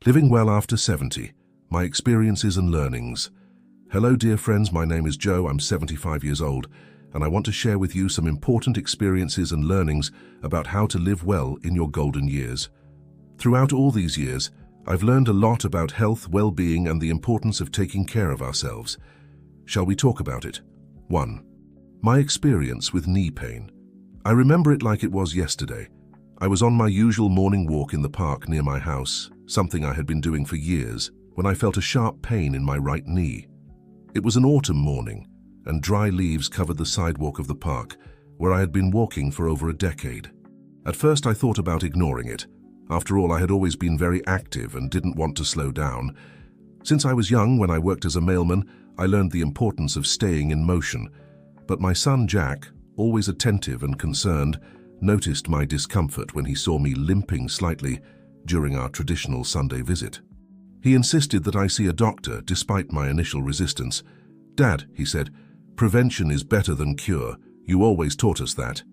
Living Well After 70, My Experiences and Learnings. Hello dear friends, my name is Joe, I'm 75 years old, and I want to share with you some important experiences and learnings about how to live well in your golden years. Throughout all these years, I've learned a lot about health, well-being, and the importance of taking care of ourselves. Shall we talk about it? 1. My experience with knee pain. I remember it like it was yesterday. I was on my usual morning walk in the park near my house, something I had been doing for years, when I felt a sharp pain in my right knee. It was an autumn morning, and dry leaves covered the sidewalk of the park, where I had been walking for over a decade. At first I thought about ignoring it. After all, I had always been very active and didn't want to slow down. Since I was young, when I worked as a mailman, I learned the importance of staying in motion. But my son Jack, always attentive and concerned, noticed my discomfort when he saw me limping slightly during our traditional Sunday visit. He insisted that I see a doctor despite my initial resistance. "Dad," he said, "prevention is better than cure. You always taught us that."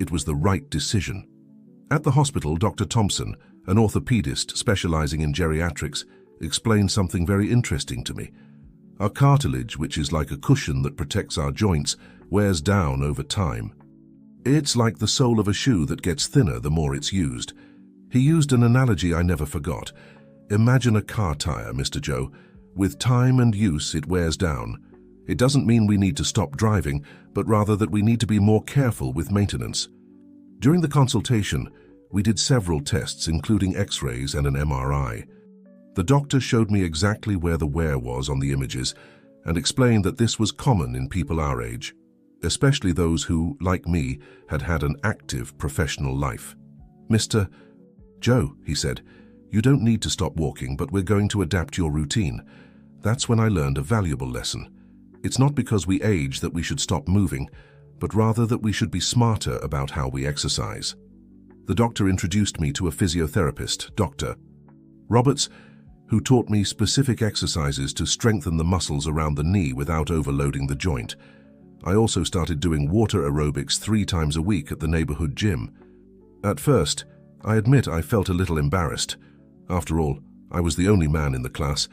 It was the right decision. At the hospital, Dr. Thompson, an orthopedist specializing in geriatrics, explained something very interesting to me. Our cartilage, which is like a cushion that protects our joints, wears down over time. It's like the sole of a shoe that gets thinner the more it's used. He used an analogy I never forgot. Imagine a car tire, Mr. Joe. With time and use, it wears down. It doesn't mean we need to stop driving, but rather that we need to be more careful with maintenance. During the consultation, we did several tests, including X-rays and an MRI. The doctor showed me exactly where the wear was on the images and explained that this was common in people our age, especially those who, like me, had had an active professional life. "Mr. Joe," he said, "you don't need to stop walking, but we're going to adapt your routine." That's when I learned a valuable lesson. It's not because we age that we should stop moving, but rather that we should be smarter about how we exercise. The doctor introduced me to a physiotherapist, Dr. Roberts, who taught me specific exercises to strengthen the muscles around the knee without overloading the joint. I also started doing water aerobics 3 times a week at the neighborhood gym. At first, I admit I felt a little embarrassed. After all, I was the only man in the class,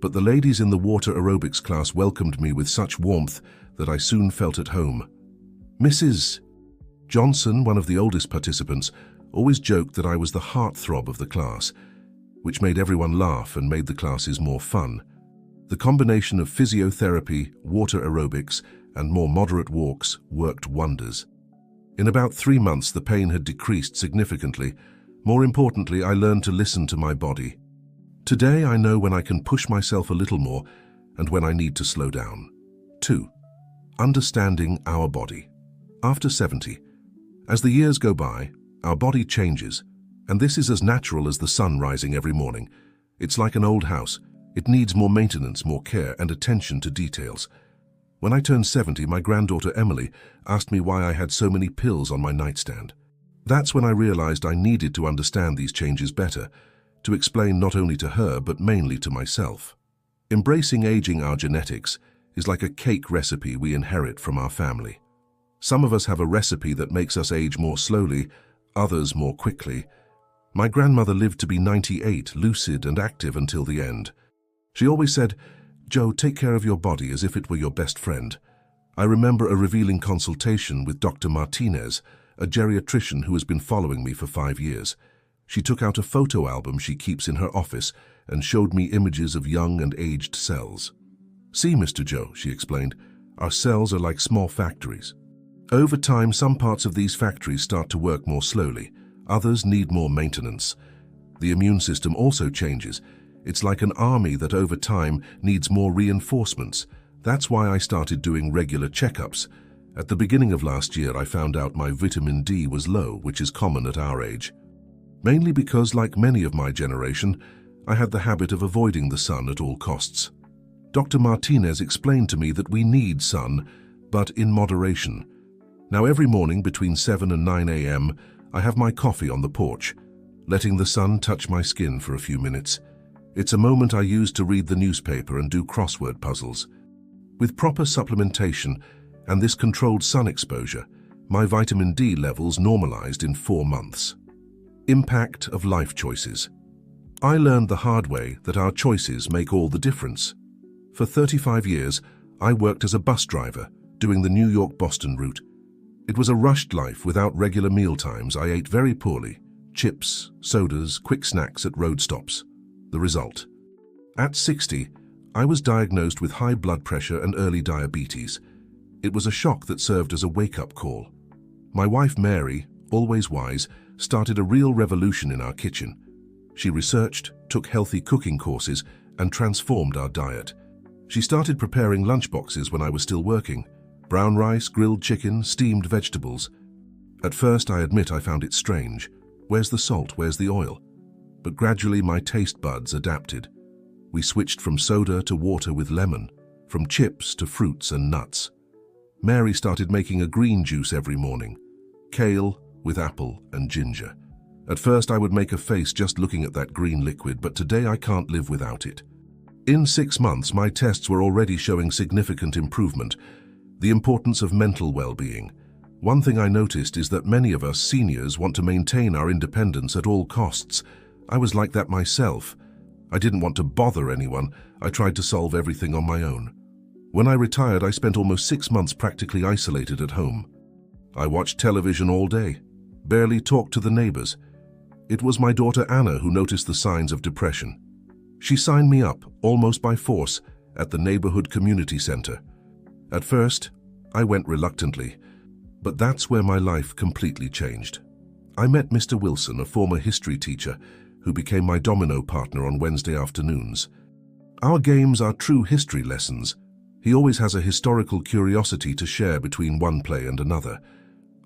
but the ladies in the water aerobics class welcomed me with such warmth that I soon felt at home. Mrs. Johnson, one of the oldest participants, always joked that I was the heartthrob of the class, which made everyone laugh and made the classes more fun. The combination of physiotherapy, water aerobics, and more moderate walks worked wonders. In about 3 months, the pain had decreased significantly. More importantly, I learned to listen to my body. Today, I know when I can push myself a little more and when I need to slow down. 2. Understanding our body. After 70, as the years go by, our body changes, and this is as natural as the sun rising every morning. It's like an old house. It needs more maintenance, more care, and attention to details. When I turned 70, my granddaughter Emily asked me why I had so many pills on my nightstand. That's when I realized I needed to understand these changes better, to explain not only to her but mainly to myself. Embracing aging our genetics is like a cake recipe we inherit from our family. Some of us have a recipe that makes us age more slowly, others more quickly. My grandmother lived to be 98, lucid and active until the end. She always said, "Joe, take care of your body as if it were your best friend." I remember a revealing consultation with Dr. Martinez, a geriatrician who has been following me for 5 years. She took out a photo album she keeps in her office and showed me images of young and aged cells. "See, Mr. Joe," she explained, "our cells are like small factories. Over time, some parts of these factories start to work more slowly. Others need more maintenance. The immune system also changes. It's like an army that over time needs more reinforcements. That's why I started doing regular checkups. At the beginning of last year, I found out my vitamin D was low, which is common at our age. Mainly because, like many of my generation, I had the habit of avoiding the sun at all costs. Dr. Martinez explained to me that we need sun, but in moderation. Now every morning between 7 and 9 a.m., I have my coffee on the porch, letting the sun touch my skin for a few minutes. It's a moment I use to read the newspaper and do crossword puzzles. With proper supplementation and this controlled sun exposure, my vitamin D levels normalized in 4 months. Impact of life choices. I learned the hard way that our choices make all the difference. For 35 years, I worked as a bus driver, doing the New York-Boston route. It was a rushed life without regular meal times. I ate very poorly. Chips, sodas, quick snacks at road stops. The result. At 60, I was diagnosed with high blood pressure and early diabetes. It was a shock that served as a wake-up call. My wife Mary, always wise, started a real revolution in our kitchen. She researched, took healthy cooking courses, and transformed our diet. She started preparing lunchboxes when I was still working. Brown rice, grilled chicken, steamed vegetables. At first, I admit I found it strange. Where's the salt? Where's the oil? But gradually my taste buds adapted. We switched from soda to water with lemon, from chips to fruits and nuts. Mary started making a green juice every morning, kale with apple and ginger. At first I would make a face just looking at that green liquid, but today I can't live without it. In 6 months, my tests were already showing significant improvement. The importance of mental well-being. One thing I noticed is that many of us seniors want to maintain our independence at all costs. I was like that myself. I didn't want to bother anyone. I tried to solve everything on my own. When I retired, I spent almost 6 months practically isolated at home. I watched television all day, barely talked to the neighbors. It was my daughter Anna who noticed the signs of depression. She signed me up, almost by force, at the neighborhood community center. At first, I went reluctantly, but that's where my life completely changed. I met Mr. Wilson, a former history teacher, who became my domino partner on Wednesday afternoons. Our games are true history lessons. He always has a historical curiosity to share between one play and another.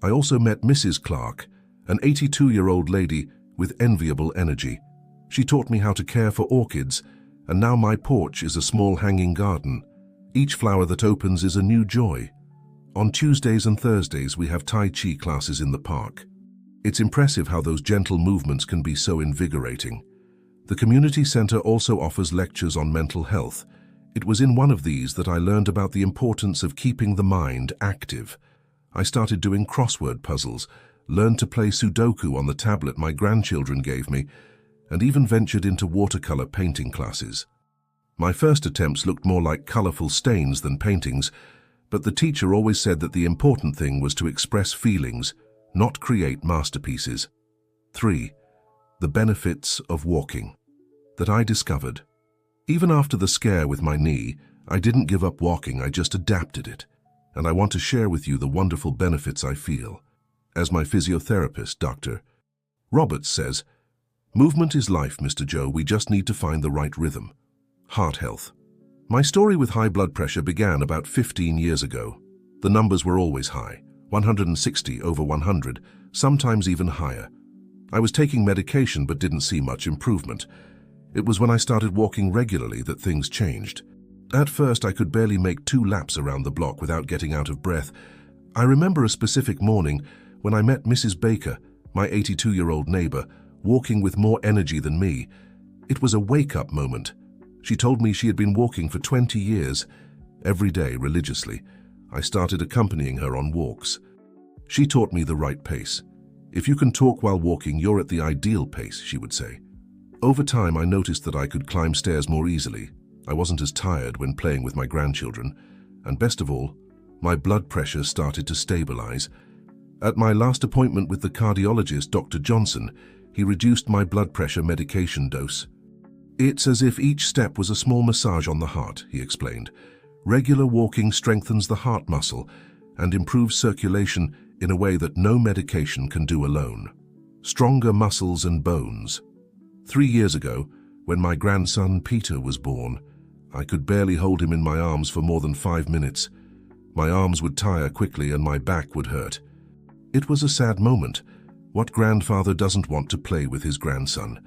I also met Mrs. Clark, an 82-year-old lady with enviable energy. She taught me how to care for orchids, and now my porch is a small hanging garden. Each flower that opens is a new joy. On Tuesdays and Thursdays, we have Tai Chi classes in the park. It's impressive how those gentle movements can be so invigorating. The community center also offers lectures on mental health. It was in one of these that I learned about the importance of keeping the mind active. I started doing crossword puzzles, learned to play Sudoku on the tablet my grandchildren gave me, and even ventured into watercolor painting classes. My first attempts looked more like colorful stains than paintings, but the teacher always said that the important thing was to express feelings, not create masterpieces. 3. The benefits of walking. That I discovered. Even after the scare with my knee, I didn't give up walking, I just adapted it. And I want to share with you the wonderful benefits I feel. As my physiotherapist, Dr. Roberts, says, "Movement is life, Mr. Joe. We just need to find the right rhythm." Heart health. My story with high blood pressure began about 15 years ago. The numbers were always high, 160 over 100, sometimes even higher. I was taking medication but didn't see much improvement. It was when I started walking regularly that things changed. At first, I could barely make 2 laps around the block without getting out of breath. I remember a specific morning when I met Mrs. Baker, my 82-year-old neighbor, walking with more energy than me. It was a wake-up moment. She told me she had been walking for 20 years, every day religiously. I started accompanying her on walks. She taught me the right pace. If you can talk while walking, you're at the ideal pace, she would say. Over time, I noticed that I could climb stairs more easily. I wasn't as tired when playing with my grandchildren. And best of all, my blood pressure started to stabilize. At my last appointment with the cardiologist, Dr. Johnson, he reduced my blood pressure medication dose. "It's as if each step was a small massage on the heart," he explained. "Regular walking strengthens the heart muscle and improves circulation in a way that no medication can do alone. Stronger muscles and bones." 3 years ago, when my grandson Peter was born, I could barely hold him in my arms for more than 5 minutes. My arms would tire quickly and my back would hurt. It was a sad moment. What grandfather doesn't want to play with his grandson?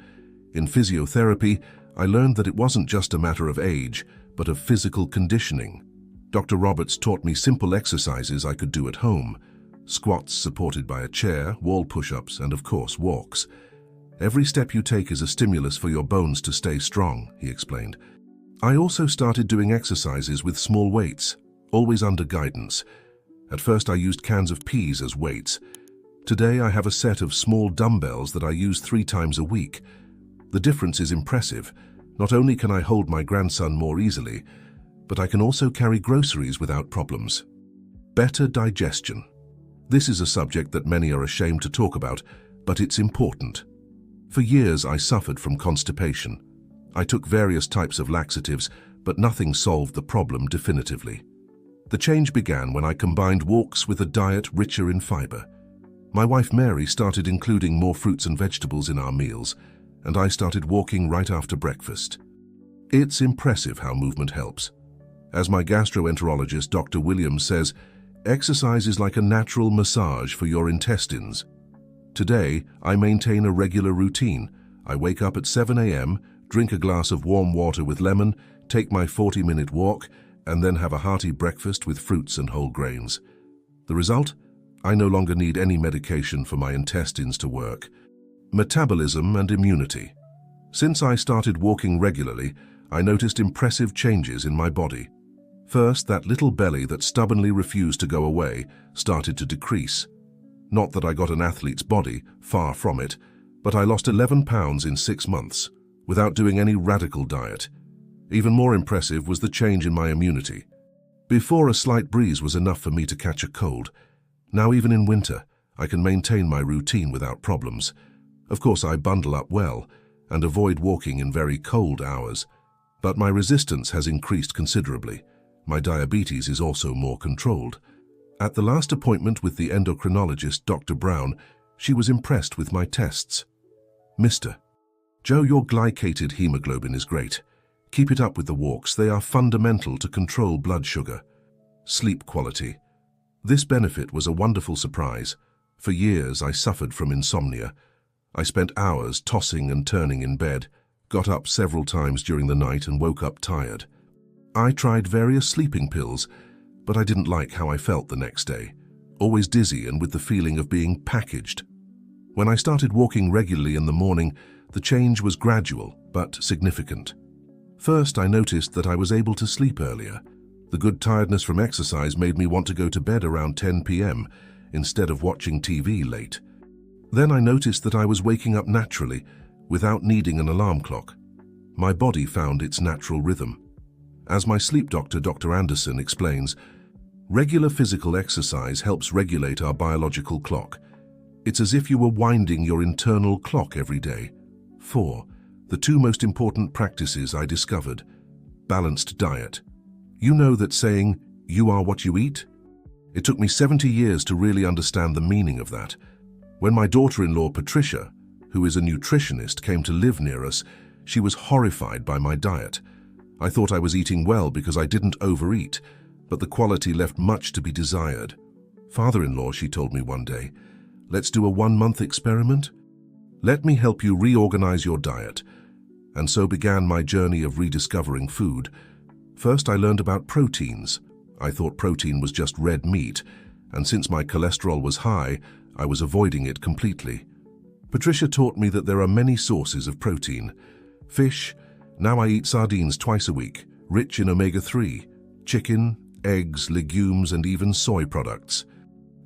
In physiotherapy, I learned that it wasn't just a matter of age, but of physical conditioning. Dr. Roberts taught me simple exercises I could do at home. Squats supported by a chair, wall push-ups, and of course walks. "Every step you take is a stimulus for your bones to stay strong," he explained. I also started doing exercises with small weights, always under guidance. At first I used cans of peas as weights. Today I have a set of small dumbbells that I use 3 times a week. The difference is impressive. Not only can I hold my grandson more easily, but I can also carry groceries without problems. Better digestion. This is a subject that many are ashamed to talk about, but it's important. For years I suffered from constipation. I took various types of laxatives, but nothing solved the problem definitively. The change began when I combined walks with a diet richer in fiber. My wife Mary started including more fruits and vegetables in our meals, and I started walking right after breakfast. It's impressive how movement helps. As my gastroenterologist Dr. Williams says, exercise is like a natural massage for your intestines. Today, I maintain a regular routine. I wake up at 7 a.m., drink a glass of warm water with lemon, take my 40-minute walk, and then have a hearty breakfast with fruits and whole grains. The result? I no longer need any medication for my intestines to work. Metabolism and immunity. Since I started walking regularly, I noticed impressive changes in my body. First, that little belly that stubbornly refused to go away started to decrease. Not that I got an athlete's body, far from it, but I lost 11 pounds in 6 months, without doing any radical diet. Even more impressive was the change in my immunity. Before, a slight breeze was enough for me to catch a cold. Now, even in winter, I can maintain my routine without problems. Of course, I bundle up well and avoid walking in very cold hours, but my resistance has increased considerably. My diabetes is also more controlled. At the last appointment with the endocrinologist, Dr. Brown, she was impressed with my tests. Mr. Joe, your glycated hemoglobin is great. Keep it up with the walks. They are fundamental to control blood sugar. Sleep quality. This benefit was a wonderful surprise. For years, I suffered from insomnia. I spent hours tossing and turning in bed, got up several times during the night and woke up tired. I tried various sleeping pills, but I didn't like how I felt the next day, always dizzy and with the feeling of being packaged. When I started walking regularly in the morning, the change was gradual but significant. First, I noticed that I was able to sleep earlier. The good tiredness from exercise made me want to go to bed around 10 p.m. instead of watching TV late. Then I noticed that I was waking up naturally, without needing an alarm clock. My body found its natural rhythm. As my sleep doctor, Dr. Anderson, explains, regular physical exercise helps regulate our biological clock. It's as if you were winding your internal clock every day. 4. The 2 most important practices I discovered. Balanced diet. You know that saying, "You are what you eat"? It took me 70 years to really understand the meaning of that. When my daughter-in-law, Patricia, who is a nutritionist, came to live near us, she was horrified by my diet. I thought I was eating well because I didn't overeat, but the quality left much to be desired. Father-in-law, she told me one day, let's do a 1-month experiment. Let me help you reorganize your diet. And so began my journey of rediscovering food. First, I learned about proteins. I thought protein was just red meat, and since my cholesterol was high, I was avoiding it completely. Patricia taught me that there are many sources of protein. Fish, now I eat sardines twice a week, rich in omega-3, chicken, eggs, legumes, and even soy products.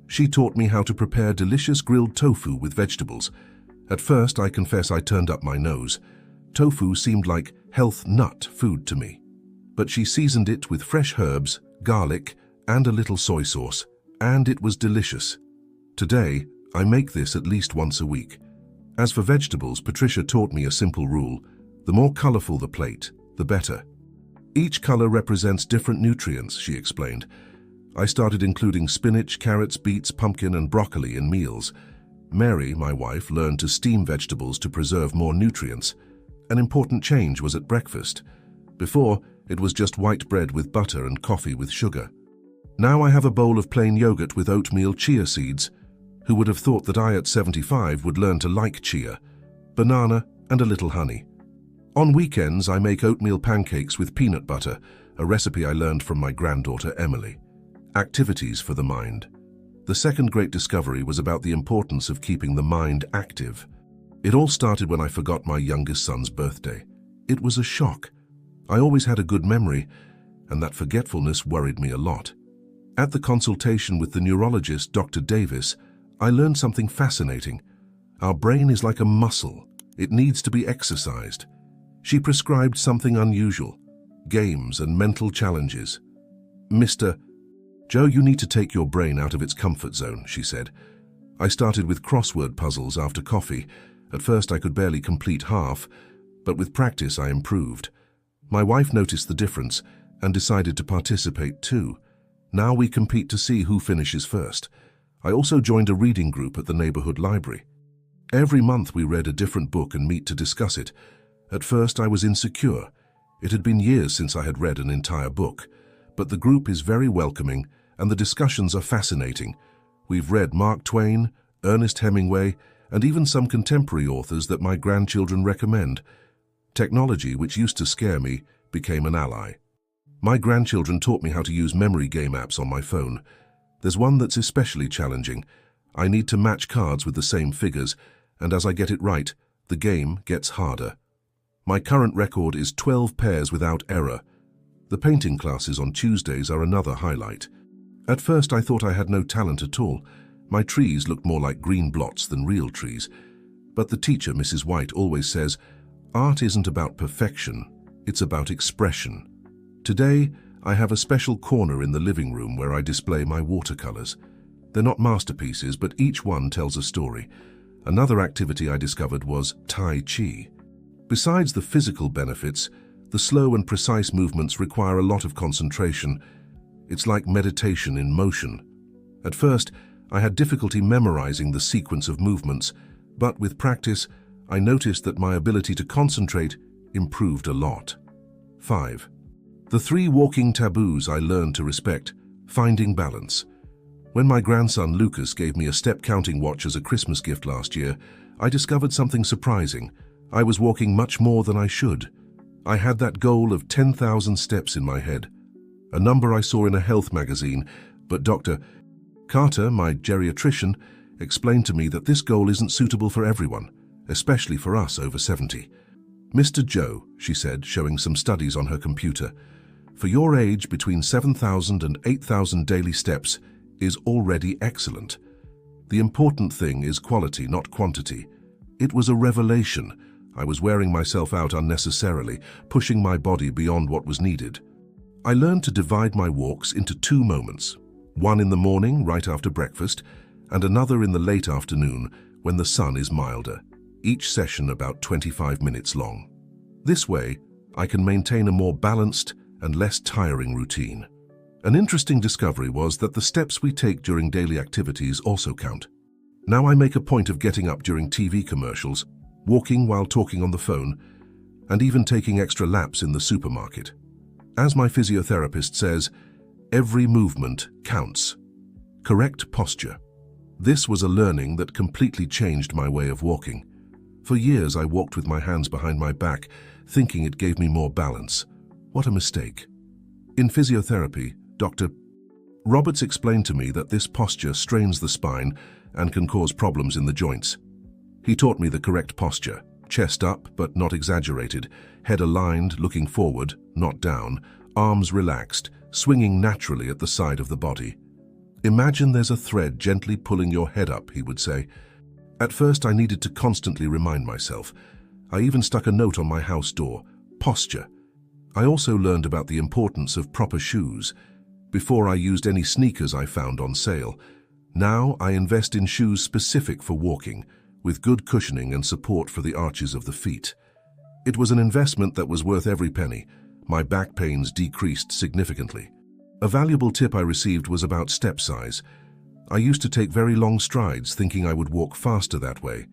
She taught me how to prepare delicious grilled tofu with vegetables. At first, I confess I turned up my nose. Tofu seemed like health nut food to me. But she seasoned it with fresh herbs, garlic, and a little soy sauce, and it was delicious. Today, I make this at least once a week. As for vegetables, Patricia taught me a simple rule. The more colorful the plate, the better. Each color represents different nutrients, she explained. I started including spinach, carrots, beets, pumpkin, and broccoli in meals. Mary, my wife, learned to steam vegetables to preserve more nutrients. An important change was at breakfast. Before, it was just white bread with butter and coffee with sugar. Now I have a bowl of plain yogurt with oatmeal chia seeds. Who would have thought that I at 75 would learn to like chia, banana, and a little honey? On weekends, I make oatmeal pancakes with peanut butter, a recipe I learned from my granddaughter Emily. Activities for the mind. The second great discovery was about the importance of keeping the mind active. It all started when I forgot my youngest son's birthday. It was a shock. I always had a good memory, and that forgetfulness worried me a lot. At the consultation with the neurologist, Dr. Davis, I learned something fascinating. Our brain is like a muscle. It needs to be exercised. She prescribed something unusual, games and mental challenges. Mr. Joe, you need to take your brain out of its comfort zone, she said. I started with crossword puzzles after coffee. At first I could barely complete half, but with practice I improved. My wife noticed the difference and decided to participate too. Now we compete to see who finishes first. I also joined a reading group at the neighborhood library. Every month we read a different book and meet to discuss it. At first I was insecure. It had been years since I had read an entire book. But the group is very welcoming and the discussions are fascinating. We've read Mark Twain, Ernest Hemingway, and even some contemporary authors that my grandchildren recommend. Technology, which used to scare me, became an ally. My grandchildren taught me how to use memory game apps on my phone. There's one that's especially challenging. I need to match cards with the same figures, and as I get it right, the game gets harder. My current record is 12 pairs without error. The painting classes on Tuesdays are another highlight. At first I thought I had no talent at all. My trees looked more like green blots than real trees. But the teacher, Mrs. White, always says, art isn't about perfection, it's about expression. Today, I have a special corner in the living room where I display my watercolors. They're not masterpieces, but each one tells a story. Another activity I discovered was Tai Chi. Besides the physical benefits, the slow and precise movements require a lot of concentration. It's like meditation in motion. At first, I had difficulty memorizing the sequence of movements, but with practice, I noticed that my ability to concentrate improved a lot. 5. The 3 walking taboos I learned to respect. Finding balance. When my grandson Lucas gave me a step-counting watch as a Christmas gift last year, I discovered something surprising. I was walking much more than I should. I had that goal of 10,000 steps in my head, a number I saw in a health magazine, but Dr. Carter, my geriatrician, explained to me that this goal isn't suitable for everyone, especially for us over 70. Mr. Joe, she said, showing some studies on her computer, for your age, between 7,000 and 8,000 daily steps is already excellent. The important thing is quality, not quantity. It was a revelation. I was wearing myself out unnecessarily, pushing my body beyond what was needed. I learned to divide my walks into 2 moments, one in the morning right after breakfast, and another in the late afternoon when the sun is milder, each session about 25 minutes long. This way, I can maintain a more balanced and less tiring routine. An interesting discovery was that the steps we take during daily activities also count. Now I make a point of getting up during TV commercials, walking while talking on the phone, and even taking extra laps in the supermarket. As my physiotherapist says, every movement counts. Correct posture. This was a learning that completely changed my way of walking. For years I walked with my hands behind my back, thinking it gave me more balance. What a mistake. In physiotherapy, Dr. Roberts explained to me that this posture strains the spine and can cause problems in the joints. He taught me the correct posture, chest up but not exaggerated, head aligned, looking forward, not down, arms relaxed, swinging naturally at the side of the body. Imagine there's a thread gently pulling your head up, he would say. At first I needed to constantly remind myself. I even stuck a note on my house door, posture. I also learned about the importance of proper shoes. Before I used any sneakers I found on sale. Now I invest in shoes specific for walking, with good cushioning and support for the arches of the feet. It was an investment that was worth every penny. My back pains decreased significantly. A valuable tip I received was about step size. I used to take very long strides thinking I would walk faster that way.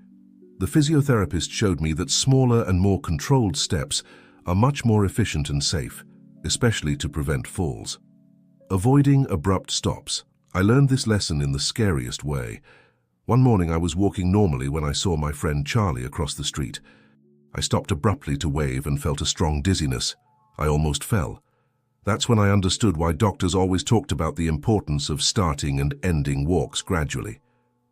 The physiotherapist showed me that smaller and more controlled steps are much more efficient and safe, especially to prevent falls. Avoiding abrupt stops. I learned this lesson in the scariest way. One morning I was walking normally when I saw my friend Charlie across the street. I stopped abruptly to wave and felt a strong dizziness. I almost fell. That's when I understood why doctors always talked about the importance of starting and ending walks gradually.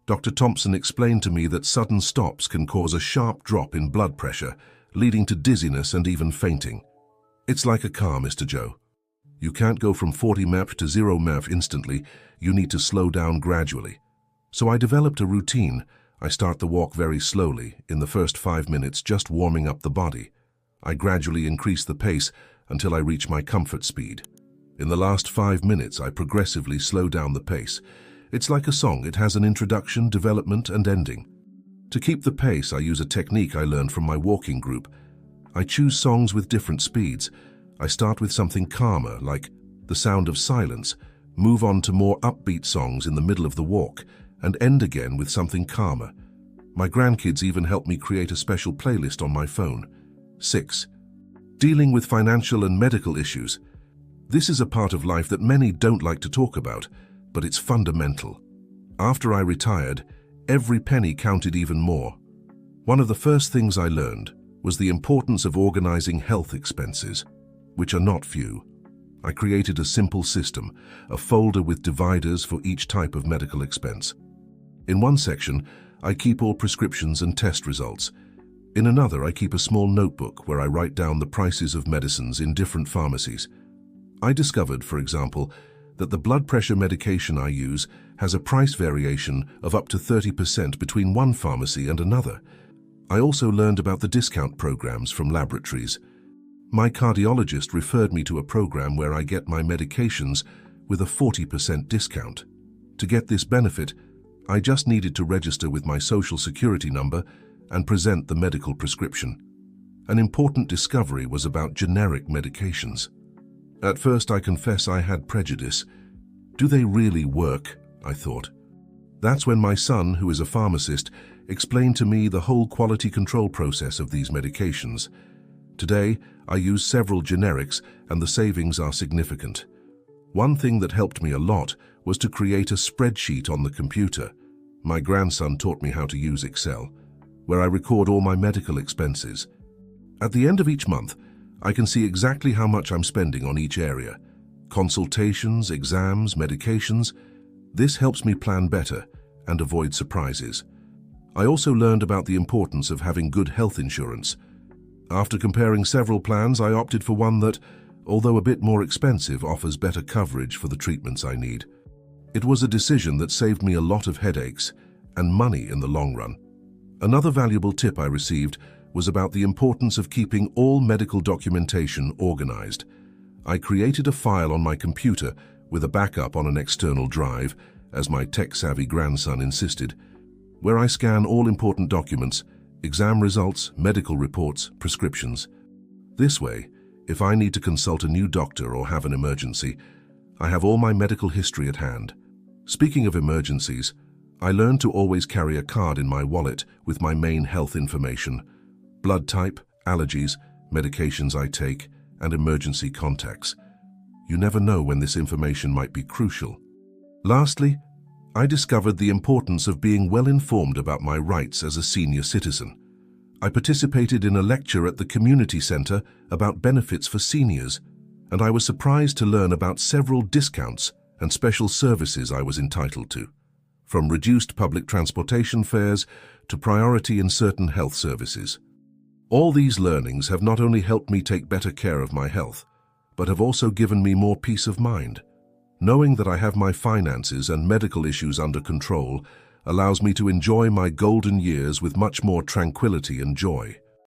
Dr. Thompson explained to me that sudden stops can cause a sharp drop in blood pressure, leading to dizziness and even fainting. It's like a car, Mr. Joe. You can't go from 40 mph to 0 mph instantly. You need to slow down gradually. So I developed a routine. I start the walk very slowly, in the first 5 minutes just warming up the body. I gradually increase the pace until I reach my comfort speed. In the last 5 minutes, I progressively slow down the pace. It's like a song, it has an introduction, development, and ending. To keep the pace, I use a technique I learned from my walking group. I choose songs with different speeds. I start with something calmer, like The Sound of Silence, move on to more upbeat songs in the middle of the walk, and end again with something calmer. My grandkids even help me create a special playlist on my phone. 6. Dealing with financial and medical issues. This is a part of life that many don't like to talk about, but it's fundamental. After I retired, every penny counted even more. One of the first things I learned was the importance of organizing health expenses, which are not few. I created a simple system, a folder with dividers for each type of medical expense. In one section, I keep all prescriptions and test results. In another, I keep a small notebook where I write down the prices of medicines in different pharmacies. I discovered, for example, that the blood pressure medication I use has a price variation of up to 30% between one pharmacy and another. I also learned about the discount programs from laboratories. My cardiologist referred me to a program where I get my medications with a 40% discount. To get this benefit, I just needed to register with my social security number and present the medical prescription. An important discovery was about generic medications. At first, I confess I had prejudice. Do they really work? I thought. That's when my son, who is a pharmacist, explained to me the whole quality control process of these medications. Today, I use several generics and the savings are significant. One thing that helped me a lot was to create a spreadsheet on the computer. My grandson taught me how to use Excel, where I record all my medical expenses. At the end of each month, I can see exactly how much I'm spending on each area. Consultations, exams, medications. This helps me plan better and avoid surprises. I also learned about the importance of having good health insurance. After comparing several plans, I opted for one that, although a bit more expensive, offers better coverage for the treatments I need. It was a decision that saved me a lot of headaches and money in the long run. Another valuable tip I received was about the importance of keeping all medical documentation organized. I created a file on my computer with a backup on an external drive, as my tech-savvy grandson insisted, where I scan all important documents, exam results, medical reports, prescriptions. This way, if I need to consult a new doctor or have an emergency, I have all my medical history at hand. Speaking of emergencies, I learned to always carry a card in my wallet with my main health information, blood type, allergies, medications I take, and emergency contacts. You never know when this information might be crucial. Lastly, I discovered the importance of being well informed about my rights as a senior citizen. I participated in a lecture at the community center about benefits for seniors, and I was surprised to learn about several discounts and special services I was entitled to, from reduced public transportation fares to priority in certain health services. All these learnings have not only helped me take better care of my health, but have also given me more peace of mind. Knowing that I have my finances and medical issues under control allows me to enjoy my golden years with much more tranquility and joy.